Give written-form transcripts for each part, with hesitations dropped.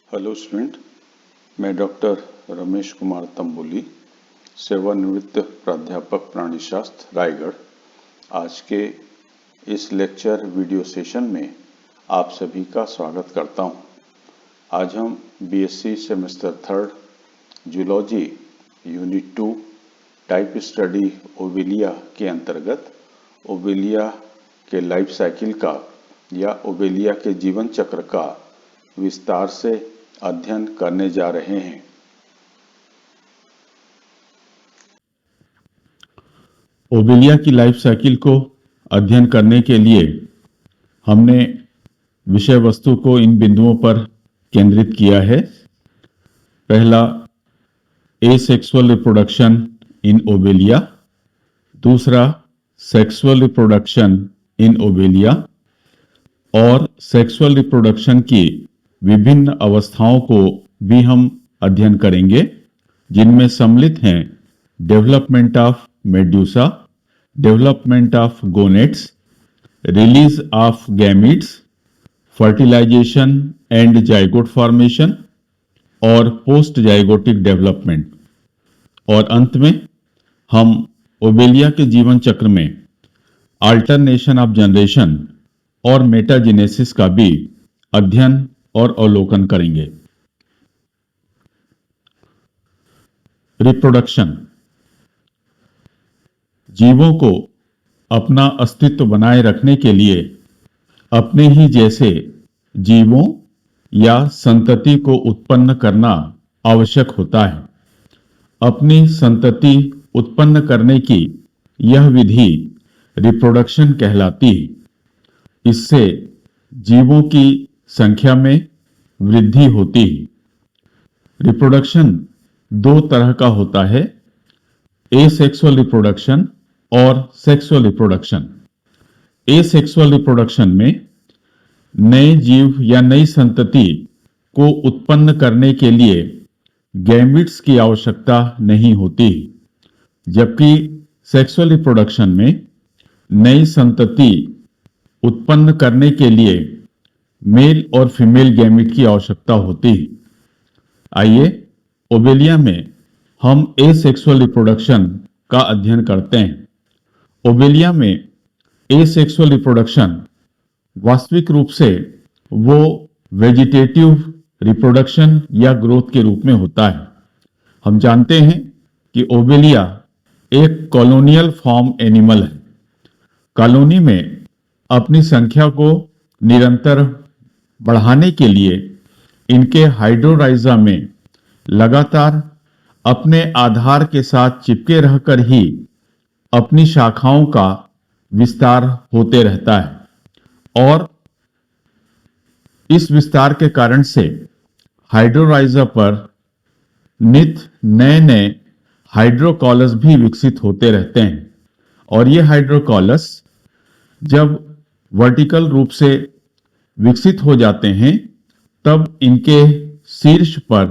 Hello student, मैं doctor Ramesh Kumar Tamboli, सेवानिवृत्त प्राध्यापक प्राणीशास्त्र रायगढ़। आज के इस लेक्चर वीडियो सेशन में आप सभी का स्वागत करता हूं। आज हम BSc semester 3 zoology unit 2 type study Obelia के अंतर्गत ओवेलिया के लाइफ साइकिल का या ओवेलिया के जीवन चक्र का विस्तार से अध्ययन करने जा रहे हैं। ओवेलिया की लाइफ साइकिल को अध्ययन करने के लिए हमने विषय वस्तु को इन बिंदुओं पर केंद्रित किया है। पहला, एसेक्सुअल रिप्रोडक्शन इन ओवेलिया। दूसरा, सेक्सुअल रिप्रोडक्शन इन ओवेलिया। और सेक्सुअल रिप्रोडक्शन की विभिन्न अवस्थाओं को भी हम अध्ययन करेंगे, जिनमें सम्मिलित हैं development of medusa, development of gonads, release of gametes, fertilisation and zygote formation और पोस्ट जाइगोटिक डेवलपमेंट। और अंत में हम ओवेलिया के जीवन चक्र में अल्टरनेशन ऑफ जनरेशन और मेटाजेनेसिस का भी अध्ययन और अवलोकन करेंगे। रिप्रोडक्शन जीवों को अपना अस्तित्व बनाए रखने के लिए अपने ही जैसे जीवों या संतति को उत्पन्न करना आवश्यक होता है। अपनी संतति उत्पन्न करने की यह विधि रिप्रोडक्शन कहलाती है। इससे जीवों की संख्या में वृद्धि होती है। रिप्रोडक्शन दो तरह का होता है, एसेक्सुअल रिप्रोडक्शन और सेक्सुअल रिप्रोडक्शन। एसेक्सुअल रिप्रोडक्शन में नए जीव या नई संतति को उत्पन्न करने के लिए गैमीट्स की आवश्यकता नहीं होती, जबकि सेक्सुअल रिप्रोडक्शन में नई संतति उत्पन्न करने के लिए मेल और फीमेल गैमीट की आवश्यकता होती है। आइए ओवेलिया में हम एसेक्सुअल रिप्रोडक्शन का अध्ययन करते हैं। ओवेलिया में एसेक्सुअल रिप्रोडक्शन वास्तविक रूप से वो वेजिटेटिव रिप्रोडक्शन या ग्रोथ के रूप में होता है। हम जानते हैं कि ओवेलिया एक कॉलोनियल फॉर्म एनिमल है। कॉलोनी में अपनी संख्या को निरंतर बढ़ाने के लिए इनके हाइड्रोराइजा में लगातार अपने आधार के साथ चिपके रहकर ही अपनी शाखाओं का विस्तार होते रहता है। और इस विस्तार के कारण से हाइड्रोराइजा पर नित नए नए हाइड्रोकॉलस भी विकसित होते रहते हैं। और ये हाइड्रोकॉलस जब वर्टिकल रूप से विकसित हो जाते हैं, तब इनके शीर्ष पर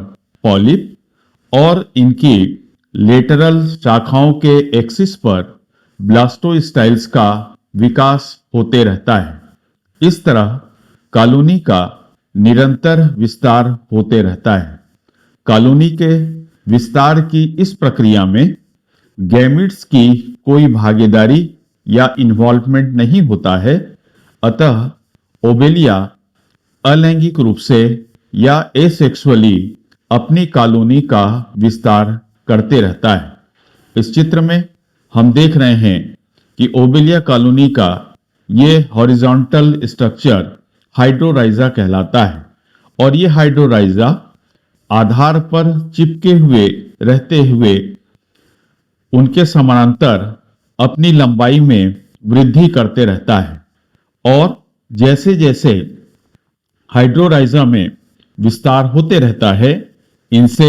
पॉलिप और इनकी लेटरल शाखाओं के एक्सिस पर ब्लास्टोस्टाइल्स का विकास होते रहता है। इस तरह कॉलोनी का निरंतर विस्तार होते रहता है। कॉलोनी के विस्तार की इस प्रक्रिया में गैमीट्स की कोई भागीदारी या इन्वॉल्वमेंट नहीं होता है। अतः ओवेलिया अलैंगिक रूप से या एसेक्सुअली अपनी कॉलोनी का विस्तार करते रहता है। इस चित्र में हम देख रहे हैं कि ओवेलिया कॉलोनी का ये हॉरिजॉन्टल स्ट्रक्चर हाइड्रोराइजा कहलाता है। और ये हाइड्रोराइजा आधार पर चिपके हुए रहते हुए उनके समानांतर अपनी लंबाई में वृद्धि करते रहता है। और जैसे जैसे हाइड्रोराइजा में विस्तार होते रहता है, इनसे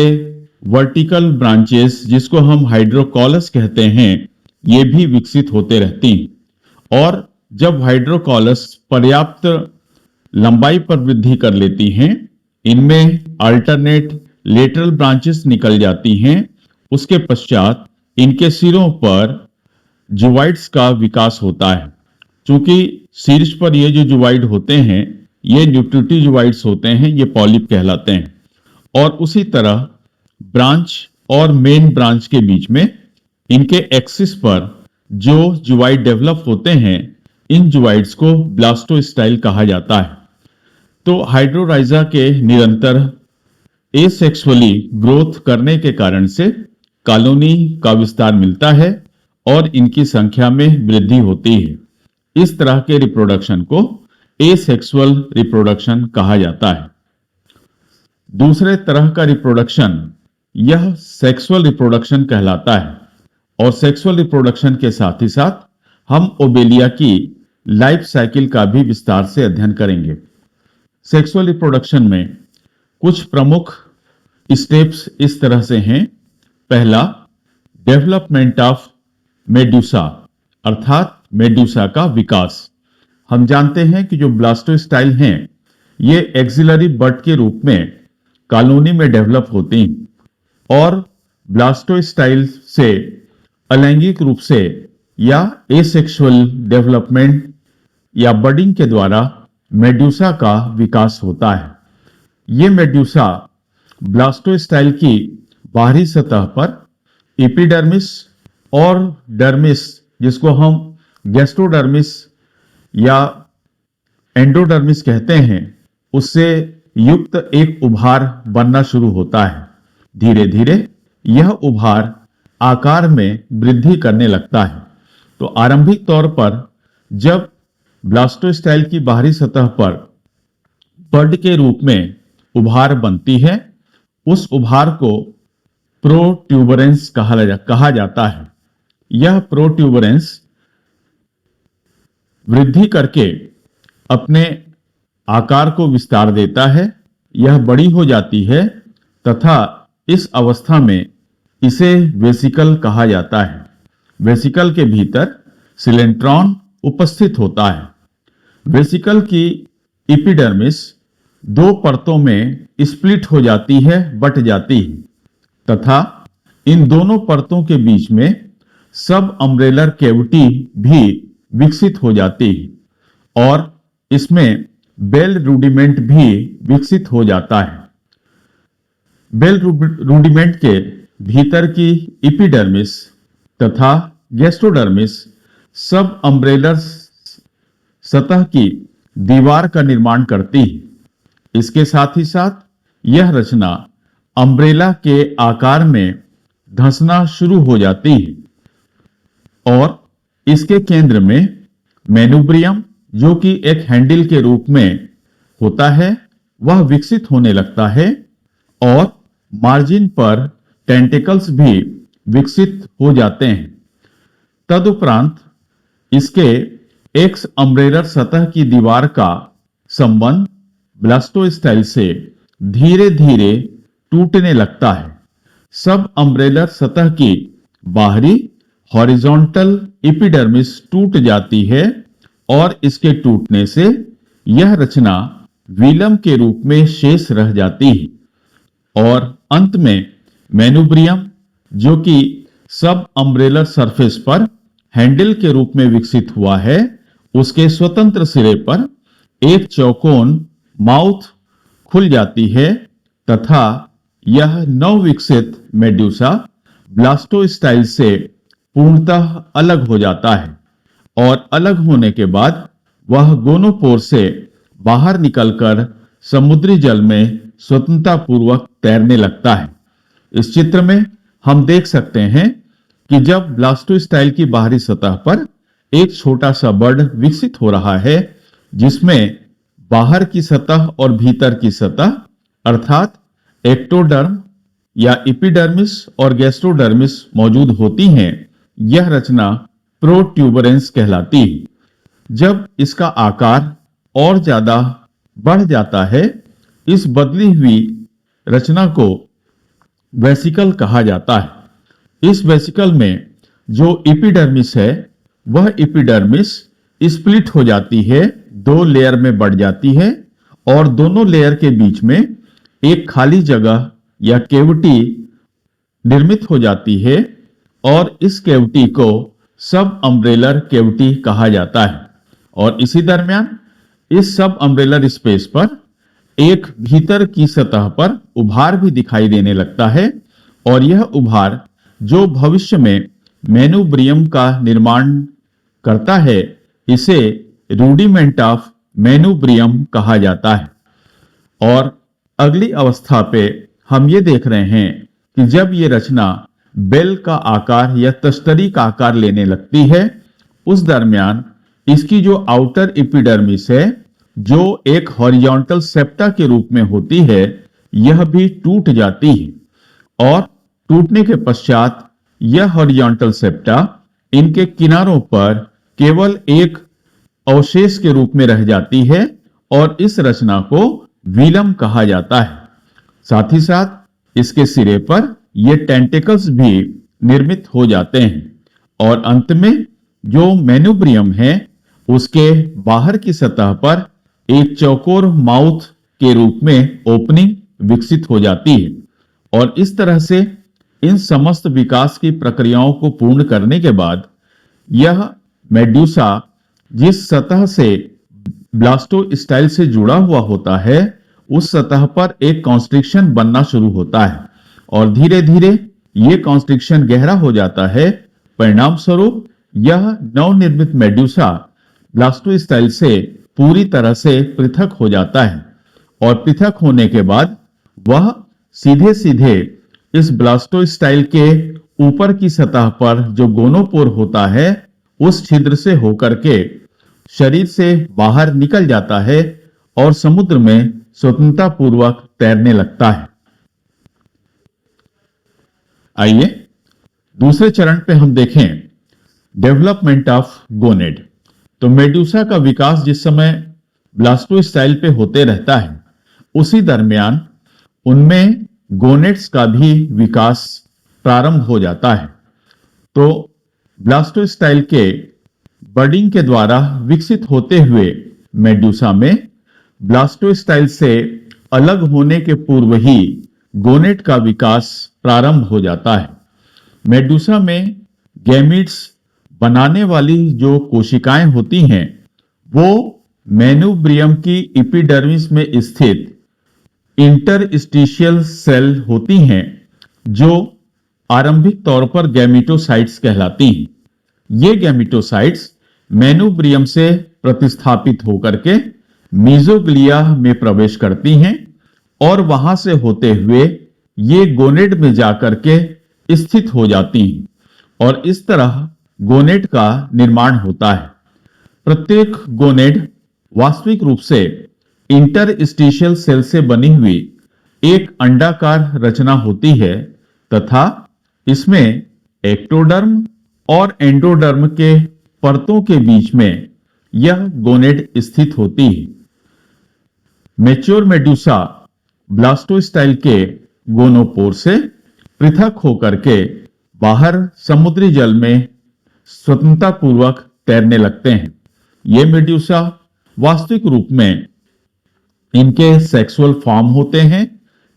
वर्टिकल ब्रांचेस, जिसको हम हाइड्रोकॉलस कहते हैं, ये भी विकसित होते रहती हैं। और जब हाइड्रोकॉलस पर्याप्त लंबाई पर वृद्धि कर लेती हैं, इनमें अल्टरनेट लेटरल ब्रांचेस निकल जाती हैं। उसके पश्चात इनके सिरों पर जुवाइड्स का विकास होता है। चूंकि शीर्ष पर ये जो जुवाइड होते हैं, ये न्यूट्रिटिव जुवाइड्स होते हैं, ये पॉलिप कहलाते हैं। और उसी तरह ब्रांच और मेन ब्रांच के बीच में इनके एक्सिस पर जो जुवाइड डेवलप होते हैं, इन जुवाइड्स को ब्लास्टोस्टाइल कहा जाता है। तो हाइड्रोराइजा के निरंतर एसेक्सुअली ग्रोथ करने के कारण से कॉलोनी का विस्तार मिलता है और इनकी संख्या में वृद्धि होती है। इस तरह के रिप्रोडक्शन को एसेक्सुअल रिप्रोडक्शन कहा जाता है। दूसरे तरह का रिप्रोडक्शन यह सेक्सुअल रिप्रोडक्शन कहलाता है, और सेक्सुअल रिप्रोडक्शन के साथ ही साथ हम ओबेलिया की लाइफ साइकिल का भी विस्तार से अध्ययन करेंगे। सेक्सुअल रिप्रोडक्शन में कुछ प्रमुख स्टेप्स इस तरह से हैं। पहला, डेवलपमेंट ऑफ मेड्यूसा, अर्थात मेड्यूसा का विकास। हम जानते हैं कि जो ब्लास्टोस्टाइल हैं ये एक्सिलरी बड के रूप में कॉलोनी में डेवलप होती हैं, और ब्लास्टोस्टाइल से अलैंगिक रूप से या एसेक्सुअल डेवलपमेंट या बडिंग के द्वारा मेड्यूसा का विकास होता है। ये मेड्यूसा ब्लास्टोस्टाइल की बाहरी सतह पर एपिडर्मिस और डर्मिस, जिसको हम गैस्ट्रोडर्मिस या एंडोडर्मिस कहते हैं, उससे युक्त एक उभार बनना शुरू होता है। धीरे धीरे यह उभार आकार में वृद्धि करने लगता है। तो आरंभिक तौर पर जब ब्लास्टोस्टाइल की बाहरी सतह पर बड के रूप में उभार बनती है, उस उभार को प्रोट्यूबरेंस कहा जाता है। यह प्रोट्यूबरेंस वृद्धि करके अपने आकार को विस्तार देता है, यह बड़ी हो जाती है तथा इस अवस्था में इसे वेसिकल कहा जाता है। वेसिकल के भीतर सिलेंट्रॉन उपस्थित होता है। वेसिकल की एपिडर्मिस दो परतों में स्प्लिट हो जाती है, बट जाती है, तथा इन दोनों परतों के बीच में सब अम्ब्रेलर कैविटी भी विकसित हो जाती है और इसमें बेल रूडिमेंट भी विकसित हो जाता है। बेल रूडिमेंट के भीतर की एपिडर्मिस तथा गैस्ट्रोडर्मिस सब अम्ब्रेलर सतह की दीवार का निर्माण करती है। इसके साथ ही साथ यह रचना अम्ब्रेला के आकार में धंसना शुरू हो जाती है और इसके केंद्र में मेनुब्रियम, जो कि एक हैंडल के रूप में होता है, वह विकसित होने लगता है और मार्जिन पर टेंटिकल्स भी विकसित हो जाते हैं। तदुपरांत इसके एक्स अम्ब्रेलर सतह की दीवार का संबंध ब्लास्टोस्टाइल से धीरे धीरे टूटने लगता है। सब अम्ब्रेलर सतह की बाहरी हॉरिजॉन्टल एपिडर्मिस टूट जाती है और इसके टूटने से यह रचना विलम के रूप में शेष रह जाती है और अंत में मेनुब्रियम, जो कि सब अम्ब्रेलर सरफेस पर हैंडल के रूप में विकसित हुआ है, उसके स्वतंत्र सिरे पर एक चौकोन माउथ खुल जाती है तथा यह नवविकसित मेड्यूसा ब्लास्टोस्टाइल से पूर्णतः अलग हो जाता है और अलग होने के बाद वह गोनोपोर से बाहर निकलकर समुद्री जल में स्वतंत्रतापूर्वक तैरने लगता है। इस चित्र में हम देख सकते हैं कि जब ब्लास्टोस्टाइल की बाहरी सतह पर एक छोटा सा बड विकसित हो रहा है, जिसमें बाहर की सतह और भीतर की सतह अर्थात एक्टोडर्म या एपिडर्मिस और गैस्ट्रोडर्मिस मौजूद होती हैं, यह रचना प्रोट्यूबरेंस कहलाती है। जब इसका आकार और ज्यादा बढ़ जाता है, इस बदली हुई रचना को वेसिकल कहा जाता है। इस वेसिकल में जो एपिडर्मिस है, वह एपिडर्मिस स्प्लिट हो जाती है, दो लेयर में बढ़ जाती है और दोनों लेयर के बीच में एक खाली जगह या कैविटी निर्मित हो जाती है और इस कैविटी को सब अम्ब्रेलर कैविटी कहा जाता है। और इसी दरमियान इस सब अम्ब्रेलर स्पेस पर एक भीतर की सतह पर उभार भी दिखाई देने लगता है और यह उभार जो भविष्य में मेनुब्रियम का निर्माण करता है, इसे रूडिमेंट ऑफ मेनुब्रियम कहा जाता है। और अगली अवस्था पे हम ये देख रहे हैं कि जब ये रचना बेल का आकार या तस्तरी का आकार लेने लगती है, उस दरमियान इसकी जो आउटर एपिडर्मिस है, जो एक हॉरिजॉन्टल सेप्टा के रूप में होती है, यह भी टूट जाती है और टूटने के पश्चात यह हॉरिजॉन्टल सेप्टा इनके किनारों पर केवल एक अवशेष के रूप में रह जाती है और इस रचना को विलम कहा जाता है। साथ ही साथ इसके सिरे पर ये टेंटिकल्स भी निर्मित हो जाते हैं और अंत में जो मेनुब्रियम है, उसके बाहर की सतह पर एक चौकोर माउथ के रूप में ओपनिंग विकसित हो जाती है और इस तरह से इन समस्त विकास की प्रक्रियाओं को पूर्ण करने के बाद यह मेड्यूसा जिस सतह से ब्लास्टोस्टाइल से जुड़ा हुआ होता है, उस सतह पर एक कॉन्स्ट्रिक्शन बनना शुरू होता है और धीरे धीरे यह कॉन्स्ट्रिक्शन गहरा हो जाता है। परिणाम स्वरूप यह नवनिर्मित मेड्यूसा ब्लास्टोस्टाइल से पूरी तरह से पृथक हो जाता है और पृथक होने के बाद वह सीधे सीधे इस ब्लास्टोस्टाइल के ऊपर की सतह पर जो गोनोपोर होता है, उस छिद्र से होकर के शरीर से बाहर निकल जाता है और समुद्र में स्वतंत्रता पूर्वक तैरने लगता है। आइए दूसरे चरण पे हम देखें डेवलपमेंट ऑफ गोनेड। तो मेड्यूसा का विकास जिस समय ब्लास्टोस्टाइल पे होते रहता है, उसी दरमियान उनमें गोनेड्स का भी विकास प्रारंभ हो जाता है। तो ब्लास्टोस्टाइल के बडिंग के द्वारा विकसित होते हुए मेड्यूसा में ब्लास्टोस्टाइल से अलग होने के पूर्व ही गोनेड का विकास प्रारंभ हो जाता है। मेड्यूसा में गैमीट्स बनाने वाली जो कोशिकाएं होती हैं, वो मेनुब्रियम की एपिडर्मिस में स्थित इंटरस्टिशियल सेल होती हैं, जो आरंभिक तौर पर गैमेटोसाइट्स कहलाती हैं। ये गैमेटोसाइट्स मेनुब्रियम से प्रतिस्थापित होकर के मीजोग्लिया में प्रवेश करती हैं और वहां से होते हुए ये गोनेड में जाकर के स्थित हो जाती हैं और इस तरह गोनेड का निर्माण होता है। प्रत्येक गोनेड वास्तविक रूप से इंटरस्टिशियल सेल से बनी हुई एक अंडाकार रचना होती है तथा इसमें एक्टोडर्म और एंडोडर्म के परतों के बीच में यह गोनेड स्थित होती है। मैच्योर मेड्यूसा ब्लास्टोस्टाइल के गोनोपोर से पृथक होकर के बाहर समुद्री जल में स्वतंत्रता पूर्वक तैरने लगते हैं। ये मेड्यूसा वास्तविक रूप में इनके सेक्सुअल फॉर्म होते हैं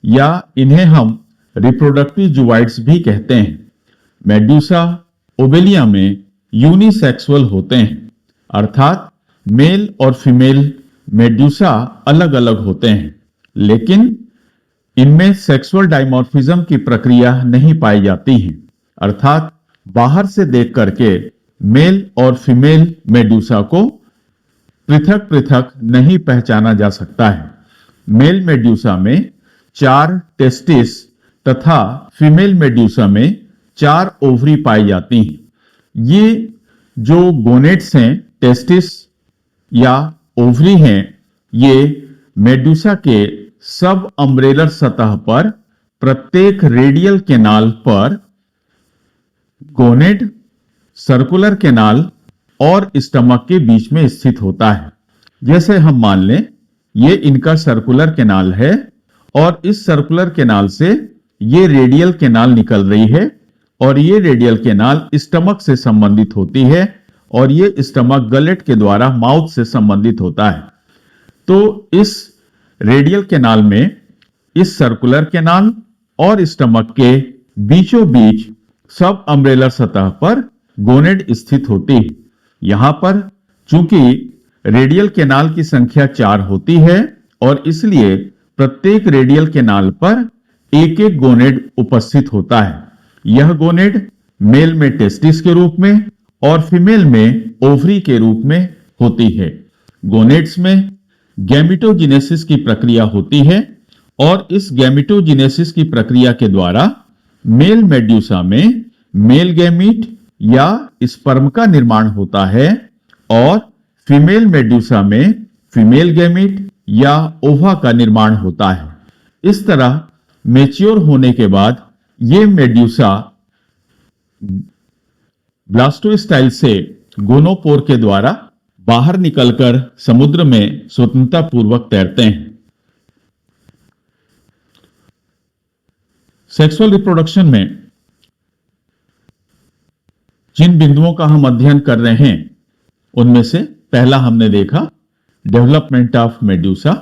या इन्हें हम रिप्रोडक्टिव जुवाइड्स भी कहते हैं। मेड्यूसा ओबेलिया में यूनिसेक्सुअल होते हैं, अर्थात मेल और फीमेल मेड्यूसा अलग अलग होते हैं, लेकिन इनमें सेक्सुअल डायमॉर्फिज्म की प्रक्रिया नहीं पाई जाती है, अर्थात बाहर से देख करके मेल और फीमेल मेड्यूसा को पृथक पृथक नहीं पहचाना जा सकता है। मेल मेड्यूसा में 4 टेस्टिस तथा फीमेल मेड्यूसा में 4 ओवरी पाई जाती हैं। ये जो गोनेड्स हैं, टेस्टिस या ओवरी हैं, ये मेड्यूसा के सब अम्ब्रेलर सतह पर प्रत्येक रेडियल केनाल पर गोनेड, सर्कुलर केनाल और स्टमक के बीच में स्थित होता है। जैसे हम मान लें ये इनका सर्कुलर केनाल है और इस सर्कुलर केनाल से ये रेडियल केनाल निकल रही है और ये रेडियल केनाल स्टमक से संबंधित होती है और ये स्टमक गलेट के द्वारा माउथ से संबंधित होता है। तो इस रेडियल केनाल में इस सर्कुलर केनाल और स्टमक के बीचों बीच सब अम्ब्रेलर सतह पर गोनेड स्थित होती है। यहां पर चूंकि रेडियल केनाल की संख्या 4 होती है और इसलिए प्रत्येक रेडियल कैनाल पर एक एक गोनेड उपस्थित होता है। यह गोनेड मेल में टेस्टिस के रूप में और फीमेल में ओवरी के रूप में होती है। गोनेड्स में गैमेटोजेनेसिस की प्रक्रिया होती है और इस गैमेटोजेनेसिस की प्रक्रिया के द्वारा मेल मेड्यूसा में मेल गैमीट या स्पर्म का निर्माण होता है और फीमेल मेड्यूसा में फीमेल गैमीट या ओवा का निर्माण होता है। इस तरह मैच्योर होने के बाद ये मेड्यूसा ब्लास्टोस्टाइल से गोनोपोर के द्वारा बाहर निकलकर समुद्र में स्वतंत्रता पूर्वक तैरते हैं। सेक्सुअल रिप्रोडक्शन में जिन बिंदुओं का हम अध्ययन कर रहे हैं उनमें से पहला हमने देखा डेवलपमेंट ऑफ मेड्यूसा,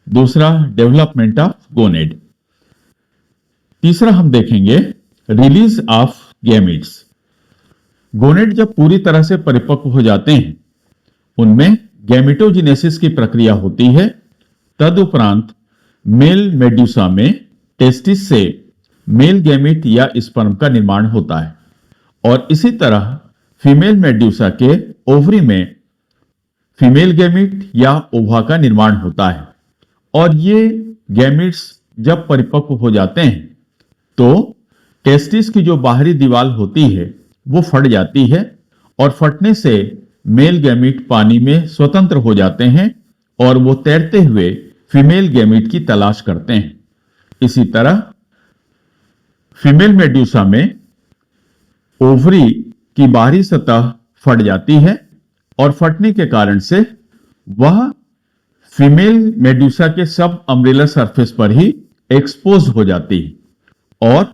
दूसरा डेवलपमेंट ऑफ गोनेड, तीसरा हम देखेंगे रिलीज ऑफ गैमीट्स। गोनेड जब पूरी तरह से परिपक्व हो जाते हैं उनमें गैमेटोजेनेसिस की प्रक्रिया होती है। तदुपरांत मेल मेड्यूसा में टेस्टिस से मेल गैमीट या स्पर्म का निर्माण होता है और इसी तरह फीमेल मेड्यूसा के ओवरी में फीमेल गैमीट या ओवा का निर्माण होता है और ये गैमीट्स जब परिपक्व हो जाते हैं तो टेस्टिस की जो बाहरी दीवार होती है वो फट जाती है और फटने से मेल गैमीट पानी में स्वतंत्र हो जाते हैं और वो तैरते हुए फीमेल गैमीट की तलाश करते हैं। इसी तरह फीमेल मेड्यूसा में ओवरी की बाहरी सतह फट जाती है और फटने के कारण से वह फीमेल मेड्यूसा के सब अम्ब्रेला सरफेस पर ही एक्सपोज हो जाती है और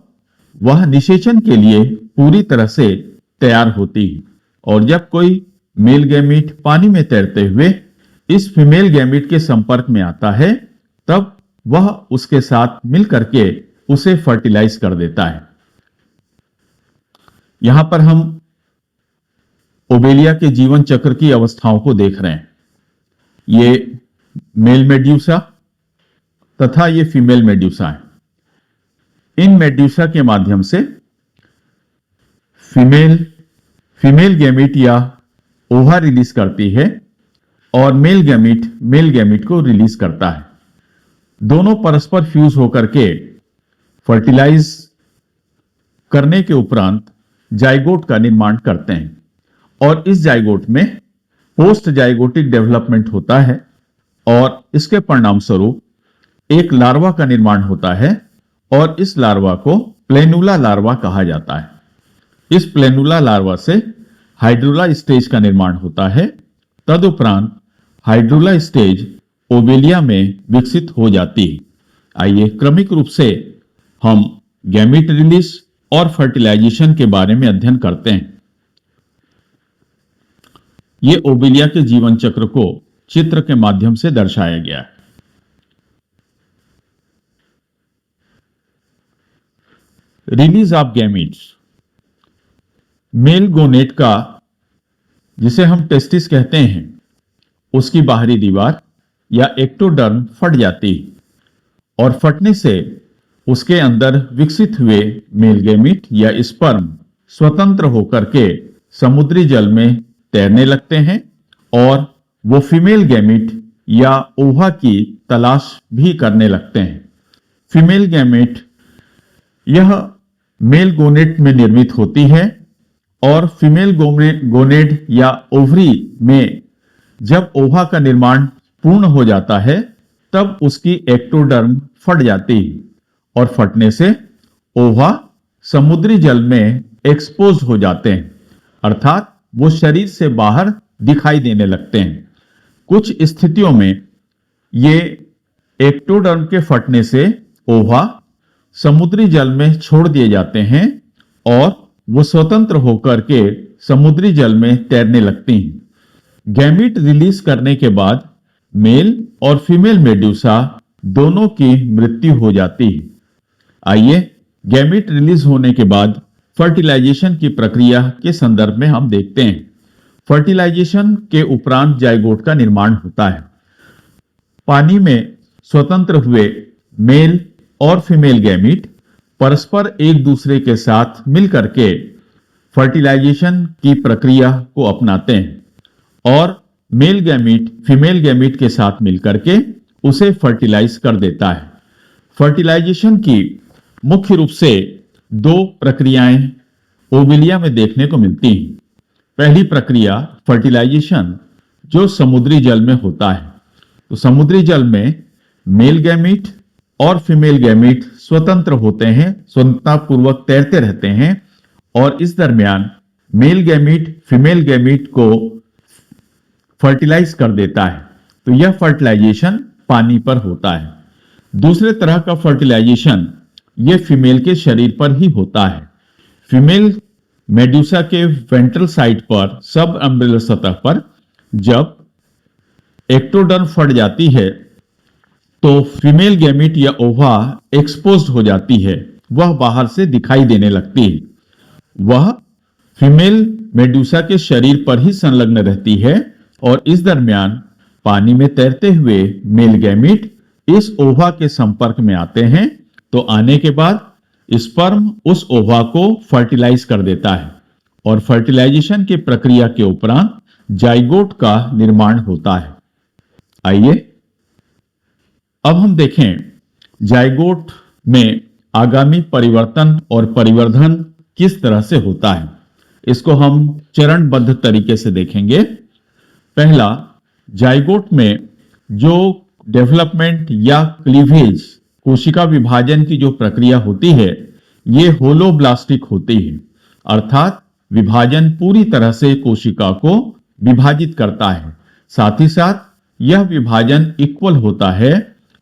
वह निषेचन के लिए पूरी तरह से तैयार होती है। और जब कोई मेल गैमीट पानी में तैरते हुए इस फीमेल गैमीट के संपर्क में आता है तब वह उसके साथ मिलकर के उसे फर्टिलाइज कर देता है। यहां पर हम ओबेलिया के जीवन चक्र की अवस्थाओं को देख रहे हैं। ये मेल मेड्यूसा तथा ये फीमेल मेड्यूसा है। इन मेड्यूसा के माध्यम से फीमेल गैमीट या ओवा रिलीज करती है और मेल गैमीट को रिलीज करता है। दोनों परस्पर फ्यूज होकर के फर्टिलाइज करने के उपरांत जाइगोट का निर्माण करते हैं और इस जाइगोट में पोस्ट जाइगोटिक डेवलपमेंट होता है और इसके परिणाम स्वरूप एक लार्वा का निर्माण होता है और इस लार्वा को प्लेनुला लार्वा कहा जाता है। इस प्लेनुला लार्वा से हाइड्रोला स्टेज का निर्माण होता है। तदुपरांत हाइड्रोला स्टेज ओबेलिया में विकसित हो जाती है। आइए क्रमिक रूप से हम गैमीट रिलीज और फर्टिलाइजेशन के बारे में अध्ययन करते हैं। ये ओबेलिया के जीवन चक्र को चित्र के माध्यम से दर्शाया गया है। रिलीज ऑफ गैमीट्स, मेल गोनेट का जिसे हम टेस्टिस कहते हैं उसकी बाहरी दीवार या एक्टोडर्म फट जाती है और फटने से उसके अंदर विकसित हुए मेल गैमीट या स्पर्म स्वतंत्र होकर के समुद्री जल में तैरने लगते हैं और वो फीमेल गैमीट या ओवा की तलाश भी करने लगते हैं। फीमेल गैमीट यह मेल गोनेट में निर्मित होती है और फीमेल गोनेड या ओवरी में जब ओवा का निर्माण पूर्ण हो जाता है तब उसकी एक्टोडर्म फट जाती है और फटने से ओवा समुद्री जल में एक्सपोज हो जाते हैं, अर्थात वो शरीर से बाहर दिखाई देने लगते हैं। कुछ स्थितियों में ये एक्टोडर्म के फटने से ओवा समुद्री जल में छोड़ दिए जाते हैं और वो स्वतंत्र होकर के समुद्री जल में तैरने लगती हैं। गैमीट रिलीज करने के बाद मेल और फीमेल मेड्यूसा दोनों की मृत्यु हो जाती है। आइए गैमीट रिलीज होने के बाद फर्टिलाइजेशन की प्रक्रिया के संदर्भ में हम देखते हैं। फर्टिलाइजेशन के उपरांत जाइगोट का निर्माण होता है। पानी में स्वतंत्र हुए मेल और फीमेल गैमीट परस्पर एक दूसरे के साथ मिलकर के फर्टिलाइजेशन की प्रक्रिया को अपनाते हैं और मेल गैमीट फीमेल गैमीट के साथ मिलकर के उसे फर्टिलाइज कर देता है। फर्टिलाइजेशन की मुख्य रूप से दो प्रक्रियाएं ओविलिया में देखने को मिलती हैं। पहली प्रक्रिया फर्टिलाइजेशन जो समुद्री जल में होता है। तो समुद्री जल में मेल गैमीट और फीमेल गैमीट स्वतंत्र होते हैं, स्वतंत्रता पूर्वक तैरते रहते हैं और इस दरमियान मेल गैमीट फीमेल गैमीट को फर्टिलाइज कर देता है। तो यह फर्टिलाइजेशन पानी पर होता है। दूसरे तरह का फर्टिलाइजेशन यह फीमेल के शरीर पर ही होता है। फीमेल मेडुसा के वेंट्रल साइड पर सब अम्ब्रेलर सतह पर जब एक्टोडर्म फट जाती है तो फीमेल गैमीट या ओवा एक्सपोज्ड हो जाती है, वह बाहर से दिखाई देने लगती है। वह फीमेल मेडुसा के शरीर पर ही संलग्न रहती है और इस दरमियान पानी में तैरते हुए मेल गैमीट इस ओवा के संपर्क में आते हैं। तो आने के बाद स्पर्म उस ओवा को फर्टिलाइज कर देता है और फर्टिलाइजेशन की प्रक्रिया के उपरांत जाइगोट का निर्माण होता है। आइए अब हम देखें जाइगोट में आगामी परिवर्तन और परिवर्धन किस तरह से होता है। इसको हम चरणबद्ध तरीके से देखेंगे। पहला, जाइगोट में जो डेवलपमेंट या क्लीवेज कोशिका विभाजन की जो प्रक्रिया होती है ये होलोब्लास्टिक होती है, अर्थात विभाजन पूरी तरह से कोशिका को विभाजित करता है। साथ ही साथ यह विभाजन इक्वल होता है,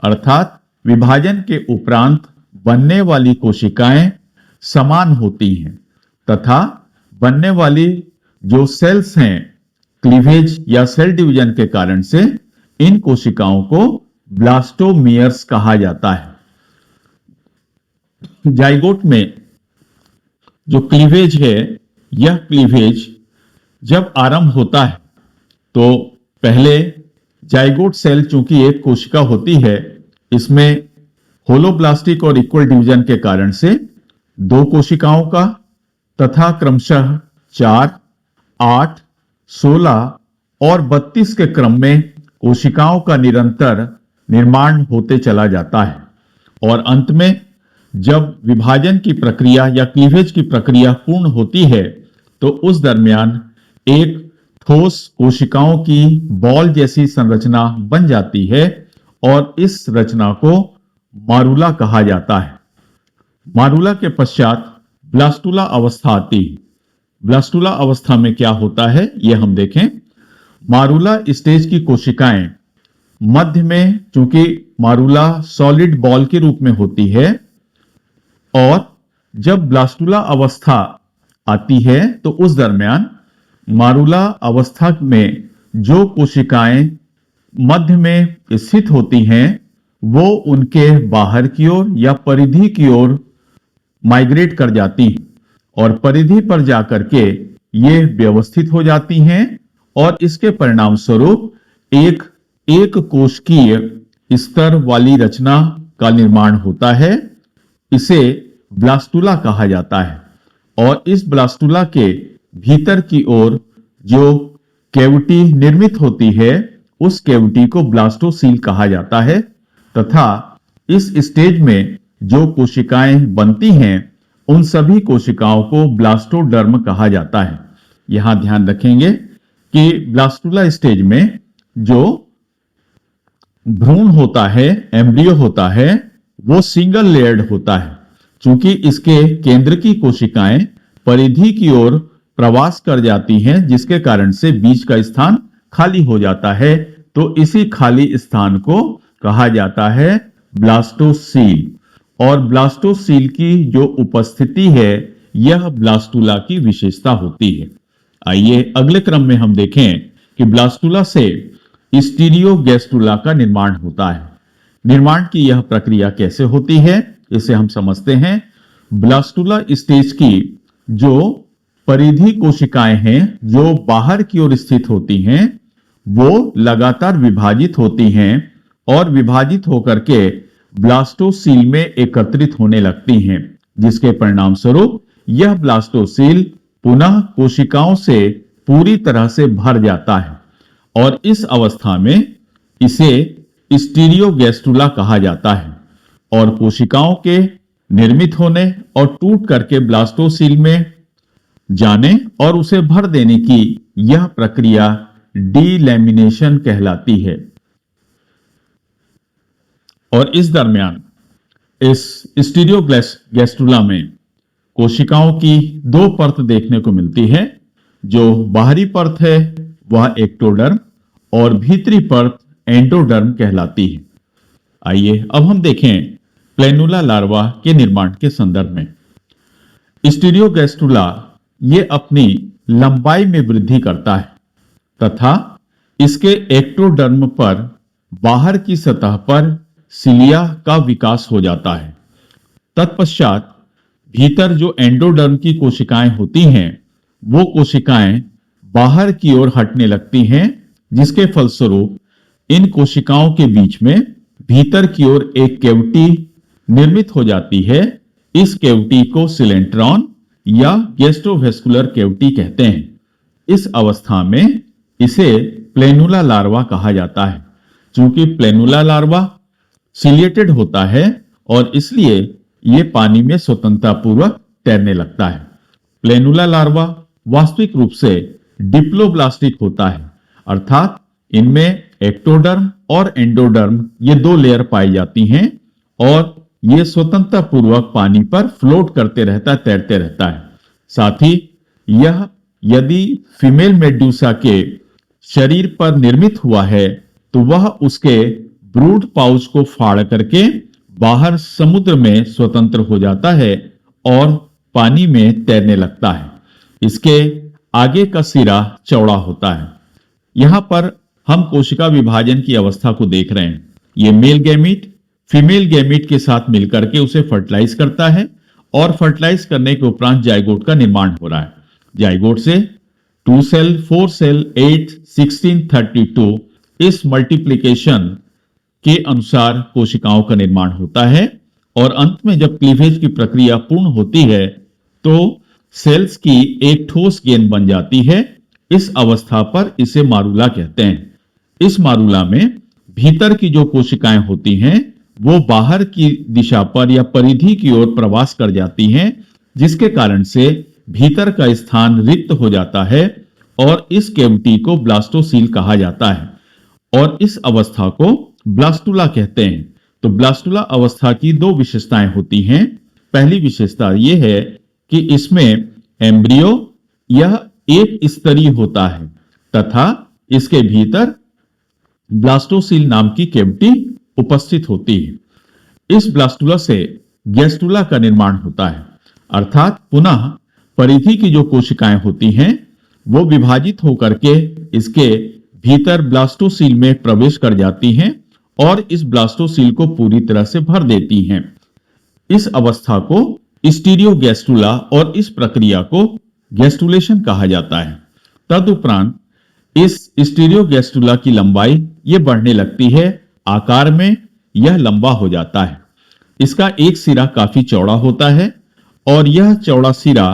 अर्थात विभाजन के उपरांत बनने वाली कोशिकाएं समान होती हैं तथा बनने वाली जो सेल्स हैं क्लीवेज या सेल डिवीजन के कारण से इन कोशिकाओं को ब्लास्टोमियर्स कहा जाता है। जाइगोट में जो क्लीवेज है यह क्लीवेज जब आरंभ होता है तो पहले जाइगोट सेल चूंकि एक कोशिका होती है, इसमें होलोब्लास्टिक और इक्वल डिवीजन के कारण से दो कोशिकाओं का तथा क्रमशः 4, 8, 16 और 32 के क्रम में कोशिकाओं का निरंतर निर्माण होते चला जाता है और अंत में जब विभाजन की प्रक्रिया या क्लीवेज की प्रक्रिया पूर्ण होती है तो उस दरमियान एक ठोस कोशिकाओं की बॉल जैसी संरचना बन जाती है और इस रचना को मारुला कहा जाता है। मारुला के पश्चात ब्लास्टुला अवस्था आती है। ब्लास्टुला अवस्था में क्या होता है यह हम देखें। मारुला स्टेज की कोशिकाएं मध्य में, चूंकि मारुला सॉलिड बॉल के रूप में होती है और जब ब्लास्टुला अवस्था आती है तो उस दरमियान मारुला अवस्था में जो कोशिकाएं मध्य में स्थित होती हैं वो उनके बाहर की ओर या परिधि की ओर माइग्रेट कर जाती हैं और परिधि पर जाकर के ये व्यवस्थित हो जाती हैं और इसके परिणाम स्वरूप एक कोशिकीय स्तर वाली रचना का निर्माण होता है। इसे ब्लास्टुला कहा जाता है और इस ब्लास्टुला के भीतर की ओर जो कैविटी निर्मित होती है उस कैविटी को ब्लास्टोसील कहा जाता है तथा इस स्टेज में जो कोशिकाएं बनती हैं उन सभी कोशिकाओं को ब्लास्टोडर्म कहा जाता है। यहां ध्यान रखेंगे कि ब्लास्टुला स्टेज में जो भ्रूण होता है, एम्ब्रियो होता है, वो सिंगल लेयर्ड होता है। चूंकि इसके केंद्र की कोशिकाएं परिधि की ओर प्रवास कर जाती हैं जिसके कारण से बीच का स्थान खाली हो जाता है, तो इसी खाली स्थान को कहा जाता है ब्लास्टोसील और ब्लास्टोसील की जो उपस्थिति है यह ब्लास्टुला की विशेषता होती है। आइए अगले क्रम में हम देखें कि ब्लास्टुला से स्टीरियोगैस्टुला का निर्माण होता है। निर्माण की यह प्रक्रिया कैसे होती है इसे हम समझते हैं। ब्लास्टुला स्टेज की जो परिधि कोशिकाएं हैं जो बाहर की ओर स्थित होती हैं वो लगातार विभाजित होती हैं और विभाजित होकर के ब्लास्टोसील में एकत्रित होने लगती हैं, जिसके परिणाम स्वरूप यह ब्लास्टोसील पुनः कोशिकाओं से पूरी तरह से भर जाता है और इस अवस्था में इसे स्टीरियोगैस्ट्रुला कहा जाता है और कोशिकाओं के निर्मित होने और टूट करके ब्लास्टोसील में जाने और उसे भर देने की यह प्रक्रिया डीलैमिनेशन कहलाती है। और इस दरमियान इस स्टीरियोगैस्ट्रुला में कोशिकाओं की दो परत देखने को मिलती है। जो बाहरी परत है वह एक्टोडर्म और भीतरी परत एंडोडर्म कहलाती है। आइए अब हम देखें प्लेनुला लार्वा के निर्माण के संदर्भ में। स्टीरियोगैस्ट्रुला ये अपनी लंबाई में वृद्धि करता है तथा इसके एक्टोडर्म पर बाहर की सतह पर सिलिया का विकास हो जाता है। तत्पश्चात भीतर जो एंडोडर्म की कोशिकाएं होती हैं वो कोशिकाएं बाहर की ओर हटने लगती हैं, जिसके फलस्वरूप इन कोशिकाओं के बीच में भीतर की ओर एक कैविटी निर्मित हो जाती है। इस कैविटी को सिलेंट्रॉन या गैस्ट्रोवेस्कुलर कैविटी कहते हैं। इस अवस्था में इसे प्लेनुला लार्वा कहा जाता है। चूंकि प्लेनुला लार्वा सिलिएटेड होता है और इसलिए यह पानी में स्वतंत्रतापूर्वक तैरने लगता है। प्लेनुला लार्वा वास्तविक रूप से डिप्लोब्लास्टिक होता है, अर्थात इनमें एक्टोडर्म और एंडोडर्म ये दो लेयर पाई जाती हैं और ये स्वतंत्रतापूर्वक पानी पर फ्लोट करते रहता है, तैरते रहता है। साथ ही यह यदि फीमेल मेड्यूसा के शरीर पर निर्मित हुआ है तो वह उसके ब्रूड पाउच को फाड़ करके बाहर समुद्र में स्वतंत्र हो जाता है और पानी में तैरने लगता है। इसके आगे का सिरा चौड़ा होता है। यहां पर हम कोशिका विभाजन की अवस्था को देख रहे हैं। यह मेल गैमीट फीमेल गैमीट के साथ मिलकर के उसे फर्टिलाइज करता है और फर्टिलाइज करने के उपरांत जाइगोट का निर्माण हो रहा है। जाइगोट से 2 सेल, 4 सेल, 8, 16, 32 इस मल्टीप्लिकेशन के अनुसार कोशिकाओं का निर्माण होता है और अंत में जब क्लीवेज की प्रक्रिया पूर्ण होती है तो सेल्स की एक ठोस गेंद बन जाती है। इस अवस्था पर इसे मारूला कहते हैं। इस मारूला में भीतर की जो कोशिकाएं होती हैं वो बाहर की दिशा पर या परिधि की ओर प्रवास कर जाती हैं, जिसके कारण से भीतर का स्थान रिक्त हो जाता है और इस कैविटी को ब्लास्टोसील कहा जाता है और इस अवस्था को ब्लास्टुला कहते हैं। तो ब्लास्टुला अवस्था की दो विशेषताएं होती हैं। पहली विशेषता यह है कि इसमें एम्ब्रियो यह एक स्तरीय होता है तथा इसके भीतर ब्लास्टोसील नाम की कैविटी उपस्थित होती है। इस ब्लास्टुला से गैस्ट्रुला का निर्माण होता है, अर्थात पुनः परिधि की जो कोशिकाएं होती हैं वो विभाजित होकर के इसके भीतर ब्लास्टोसील में प्रवेश कर जाती हैं और इस ब्लास्टोसील को पूरी तरह से भर देती हैं। इस अवस्था को स्टीरियोगैस्ट्रुला और इस प्रक्रिया को गैस्ट्रुलेशन कहा जाता है। तदुपरांत इस स्टीरियोगैस्ट्रुला की लंबाई ये बढ़ने लगती है, आकार में यह लंबा हो जाता है। इसका एक सिरा काफी चौड़ा होता है और यह चौड़ा सिरा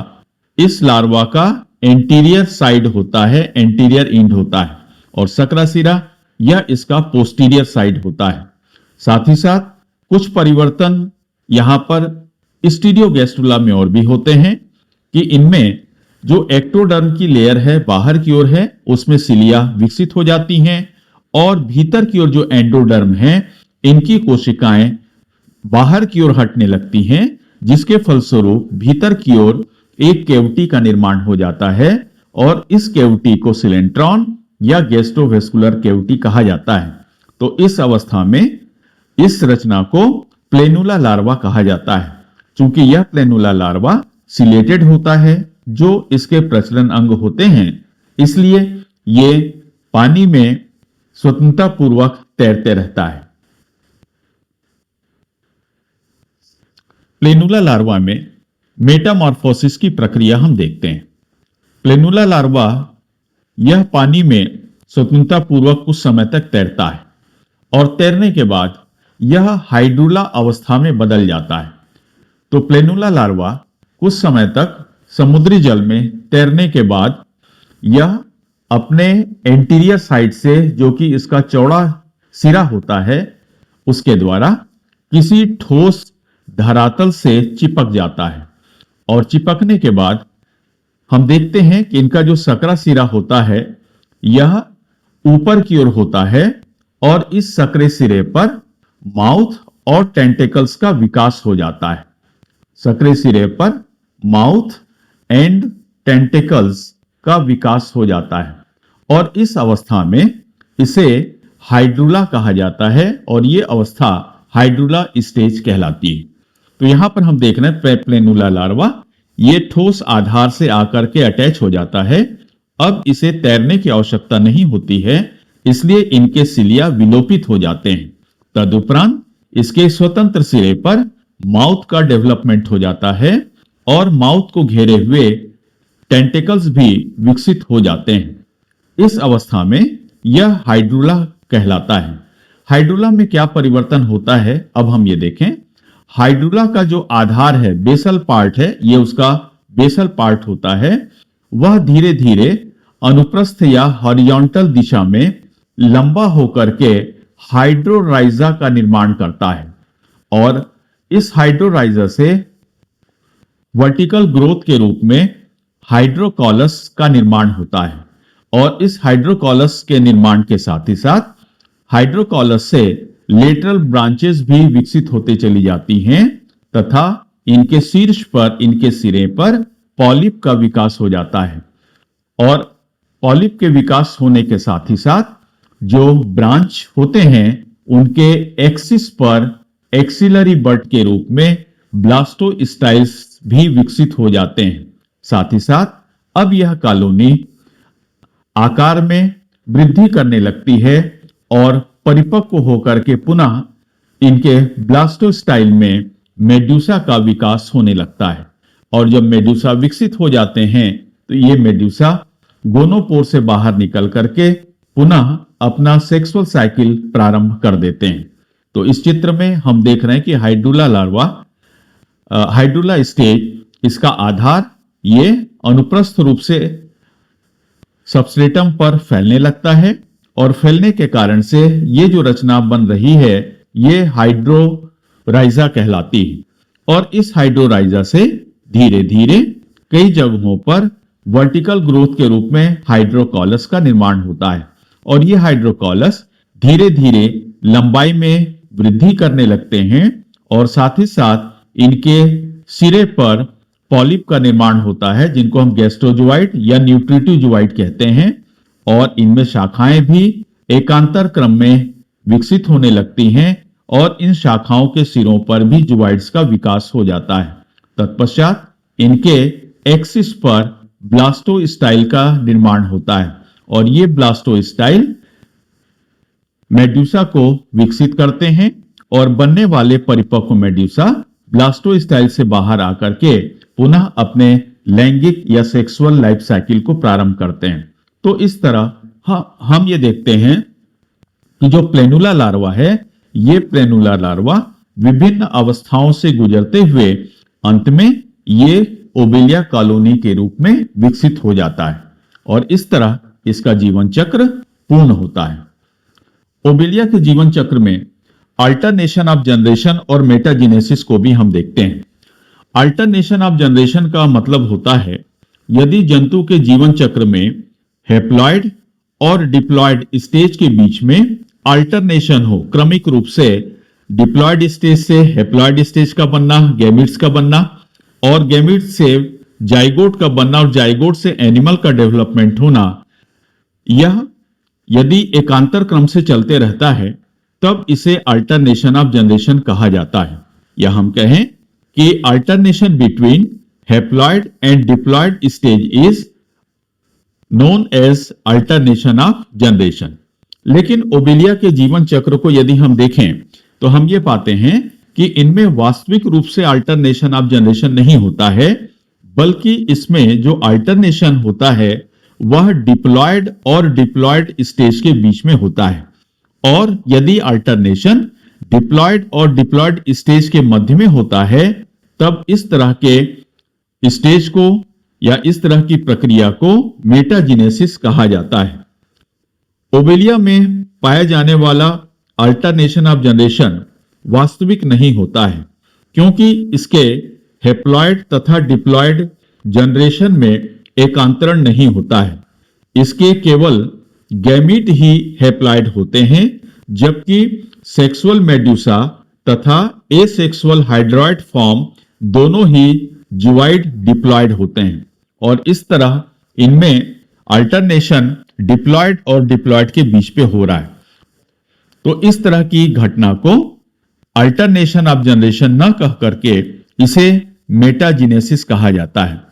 इस लार्वा का एंटीरियर साइड होता है, एंटीरियर एंड होता है और सकरा सिरा यह इसका पोस्टीरियर साइड होता है। साथ ही साथ कुछ परिवर्तन यहां पर स्टीरियोगैस्ट्रुला में और भी होते हैं कि इनमें जो एक्टोडर्म की लेयर है बाहर की ओर है उसमें सिलिया विकसित हो जाती हैं और भीतर की ओर जो एंडोडर्म है इनकी कोशिकाएं बाहर की ओर हटने लगती हैं, जिसके फलस्वरूप भीतर की ओर एक कैविटी का निर्माण हो जाता है और इस कैविटी को सिलेंट्रॉन या गैस्ट्रोवेस्कुलर कैविटी कहा जाता है। तो इस अवस्था में इस रचना को प्लेनुला लार्वा कहा जाता है। चूंकि यह प्लेनुला लार्वा सिलेटेड होता है जो इसके प्रचलन अंग होते हैं, इसलिए ये पानी में स्वतंत्रता पूर्वक तैरते रहता है। प्लेनुला लार्वा में मेटामॉर्फोसिस की प्रक्रिया हम देखते हैं। प्लेनुला लार्वा यह पानी में स्वतंत्रता पूर्वक कुछ समय तक तैरता है और तैरने के बाद यह हाइड्रूला अवस्था में बदल जाता है। तो प्लेनुला लार्वा कुछ समय तक समुद्री जल में तैरने के बाद यह अपने एंटीरियर साइड से, जो कि इसका चौड़ा सिरा होता है, उसके द्वारा किसी ठोस धरातल से चिपक जाता है। और चिपकने के बाद हम देखते हैं कि इनका जो सकरा सिरा होता है यह ऊपर की ओर होता है और इस सकरे सिरे पर माउथ और टेंटेकल्स का विकास हो जाता है। सकरे सिरे पर माउथ एंड टेंटेकल्स का विकास हो जाता है और इस अवस्था में इसे हाइड्रूला कहा जाता है और यह अवस्था हाइड्रूला स्टेज कहलाती है। तो यहां पर हम देख रहे हैं प्लेनुला लार्वा ये ठोस आधार से आकर के अटैच हो जाता है। अब इसे तैरने की आवश्यकता नहीं होती है, इसलिए इनके सिलिया विलोपित हो जाते हैं। तदुपरांत इसके स्वतंत्र सिरे पर माउथ का डेवलपमेंट हो जाता है और माउथ को घेरे हुए टेंटेकल्स भी विकसित हो जाते हैं। इस अवस्था में यह हाइड्रूला कहलाता है। हाइड्रूला में क्या परिवर्तन होता है, अब हम ये देखें। हाइड्रूला का जो आधार है, बेसल पार्ट है, ये उसका बेसल पार्ट होता है, वह धीरे धीरे अनुप्रस्थ या हॉरिजॉन्टल दिशा में लंबा होकर के हाइड्रोराइजा का निर्माण करता है और इस हाइड्रोराइजा से वर्टिकल ग्रोथ के रूप में हाइड्रोकॉलस का निर्माण होता है और इस हाइड्रोकॉलस के निर्माण के साथ ही साथ हाइड्रोकॉलस से लेटरल ब्रांचेस भी विकसित होते चली जाती हैं तथा इनके शीर्ष पर, इनके सिरे पर पॉलिप का विकास हो जाता है और पॉलिप के विकास होने के साथ ही साथ जो ब्रांच होते हैं उनके एक्सिस पर एक्सिलरी बड के रूप में ब्लास्टोस्टाइल्स भी विकसित हो जाते हैं। साथ ही साथ अब यह कॉलोनी आकार में वृद्धि करने लगती है और परिपक्व होकर के पुनः इनके ब्लास्टोस्टाइल में मेड्यूसा का विकास होने लगता है और जब मेड्यूसा विकसित हो जाते हैं तो ये मेड्यूसा गोनोपोर से बाहर निकल करके पुनः अपना सेक्सुअल साइकिल प्रारंभ कर देते हैं। तो इस चित्र में हम देख रहे हैं कि हाइड्रूला लार्वा, हाइड्रूला स्टेज, इसका आधार ये अनुप्रस्थ रूप से सबस्ट्रेटम पर फैलने लगता है और फैलने के कारण से ये जो रचना बन रही है ये हाइड्रोराइजा कहलाती है और इस हाइड्रोराइजा से धीरे धीरे कई जगहों पर वर्टिकल ग्रोथ के रूप में हाइड्रोकॉलस का निर्माण होता है और ये हाइड्रोकॉलस धीरे धीरे लंबाई में वृद्धि करने लगते हैं और साथ ही साथ इनके सिरे पर पॉलिप का निर्माण होता है जिनको हम गैस्ट्रोजोआइड या न्यूट्रिटिवजोआइड कहते हैं और इनमें शाखाएं भी एकांतर क्रम में विकसित होने लगती हैं और इन शाखाओं के सिरों पर भी जुआइड्स का विकास हो जाता है। तत्पश्चात इनके एक्सिस पर ब्लास्टोस्टाइल का निर्माण होता है और ये ब्लास्टोस्टाइल मेड्यूसा को विकसित करते हैं और बनने वाले परिपक्व मेड्यूसा ब्लास्टोस्टाइल से बाहर आकर के पुनः अपने लैंगिक या सेक्सुअल लाइफ साइकिल को प्रारंभ करते हैं। तो इस तरह हम ये देखते हैं कि जो प्लेनुला लार्वा है, ये प्लेनुला लार्वा विभिन्न अवस्थाओं से गुजरते हुए अंत में ये ओबेलिया कॉलोनी के रूप में विकसित हो जाता है और इस तरह इसका जीवन चक्र पूर्ण होता है। ओबेलिया के जीवन चक्र में अल्टरनेशन ऑफ जनरेशन और मेटाजेनेसिस को भी हम देखते हैं। अल्टरनेशन ऑफ जनरेशन का मतलब होता है यदि जंतु के जीवन चक्र में हैप्लॉइड और डिप्लॉइड स्टेज के बीच में अल्टरनेशन हो, क्रमिक रूप से डिप्लॉइड स्टेज से हैप्लॉइड स्टेज का बनना, गैमीट्स का बनना और गैमीट्स से जाइगोट का बनना और जाइगोट से एनिमल का डेवलपमेंट होना, यह यदि एकांतर क्रम से चलते रहता है तब इसे अल्टरनेशन ऑफ जनरेशन कहा जाता है। या हम कहें कि alternation between haploid and diploid stage is known as alternation of generation. लेकिन ओबेलिया के जीवन चक्र को यदि हम देखें तो हम ये पाते हैं कि इनमें वास्तविक रूप से अल्टरनेशन ऑफ जनरेशन नहीं होता है, बल्कि इसमें जो अल्टरनेशन होता है वह डिप्लॉइड और डिप्लॉइड स्टेज के बीच में होता है और यदि अल्टरनेशन डिप्लॉयड और डिप्लॉयड स्टेज के मध्य में होता है, तब इस तरह के स्टेज को या इस तरह की प्रक्रिया को मेटाजेनेसिस कहा जाता है। ओबेलिया में पाया जाने वाला अल्टरनेशन ऑफ जनरेशन वास्तविक नहीं होता है, क्योंकि इसके हेप्लॉयड तथा डिप्लॉयड जनरेशन में एकांतरण नहीं होता है। इसके केवल गैमीट ही हेप्लॉयड होते हैं, जबकि सेक्सुअल मेड्यूसा तथा एसेक्सुअल हाइड्रॉयड फॉर्म दोनों ही जिवाइड डिप्लॉयड होते हैं और इस तरह इनमें अल्टरनेशन डिप्लॉयड और डिप्लॉयड के बीच पे हो रहा है। तो इस तरह की घटना को अल्टरनेशन ऑफ जनरेशन न कह करके इसे मेटाजेनेसिस कहा जाता है।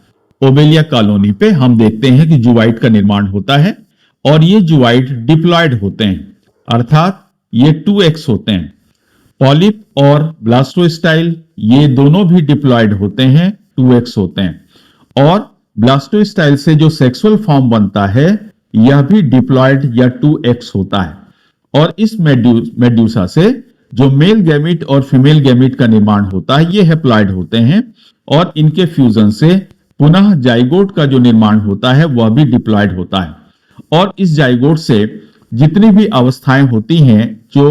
ओबेलिया कॉलोनी पे हम देखते हैं कि जुवाइड का निर्माण होता है और ये जुवाइड डिप्लॉयड होते हैं, अर्थात ये 2x होते हैं। पॉलिप और ब्लास्टोस्टाइल ये दोनों भी डिप्लॉयड होते हैं, 2x होते हैं। और ब्लास्टोस्टाइल से जो सेक्सुअल फॉर्म बनता है यह भी डिप्लॉयड या 2x होता है। और इस मेड्यूसा से जो मेल गैमीट और फीमेल गैमीट का निर्माण होता है ये हेप्लॉयड होते हैं और इनके फ्यूजन से पुनः जाइगोट का जो निर्माण होता है वह भी डिप्लॉयड होता है। और इस जाइगोट से जितनी भी अवस्थाएं होती हैं जो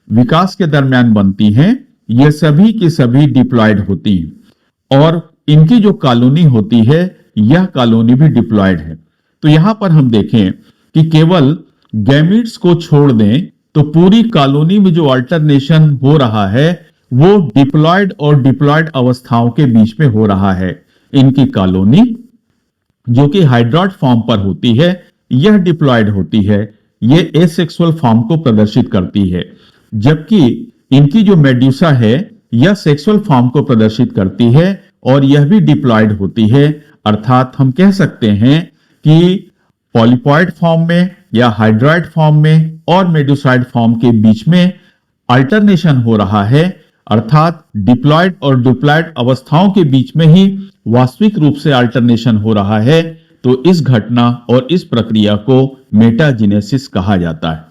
विकास के दरमियान बनती हैं, ये सभी की सभी डिप्लॉयड होती हैं और इनकी जो कॉलोनी होती है यह कॉलोनी भी डिप्लॉयड है। तो यहां पर हम देखें कि केवल गैमीट्स को छोड़ दें तो पूरी कॉलोनी में जो अल्टरनेशन हो रहा है वो डिप्लॉयड और डिप्लॉयड अवस्थाओं के बीच में हो रहा है। इनकी कॉलोनी जो कि हाइड्रॉयड फॉर्म पर होती है यह डिप्लॉयड होती है, ये एसेक्सुअल फॉर्म को प्रदर्शित करती है, जबकि इनकी जो मेड्यूसा है यह सेक्सुअल फॉर्म को प्रदर्शित करती है और यह भी डिप्लॉयड होती है। अर्थात हम कह सकते हैं कि पॉलीपॉइड फॉर्म में या हाइड्रॉयड फॉर्म में और मेडुसाइड फॉर्म के बीच में अल्टरनेशन हो रहा है, अर्थात डिप्लॉयड और डिप्लॉयड अवस्थाओं के बीच में ही वास्तविक रूप से अल्टरनेशन हो रहा है। तो इस घटना और इस प्रक्रिया को मेटाजेनेसिस कहा जाता है।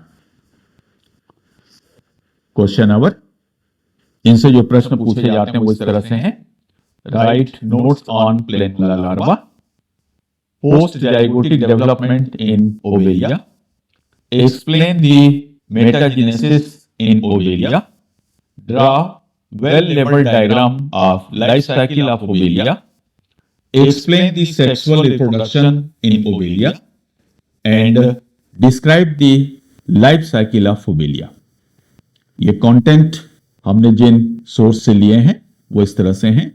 क्वेश्चन नंबर, इनसे जो प्रश्न पूछे जाते हैं वो इस तरह से हैं। Right notes on planula larva, post zygotic development in ovelia, explain the metagenesis in ovelia, draw well labeled diagram of life cycle of ovelia, explain the sexual reproduction in ovelia and describe the life cycle of ovelia। ये content हमने जिन source से लिए हैं वो इस तरह से हैं।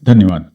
धन्यवाद।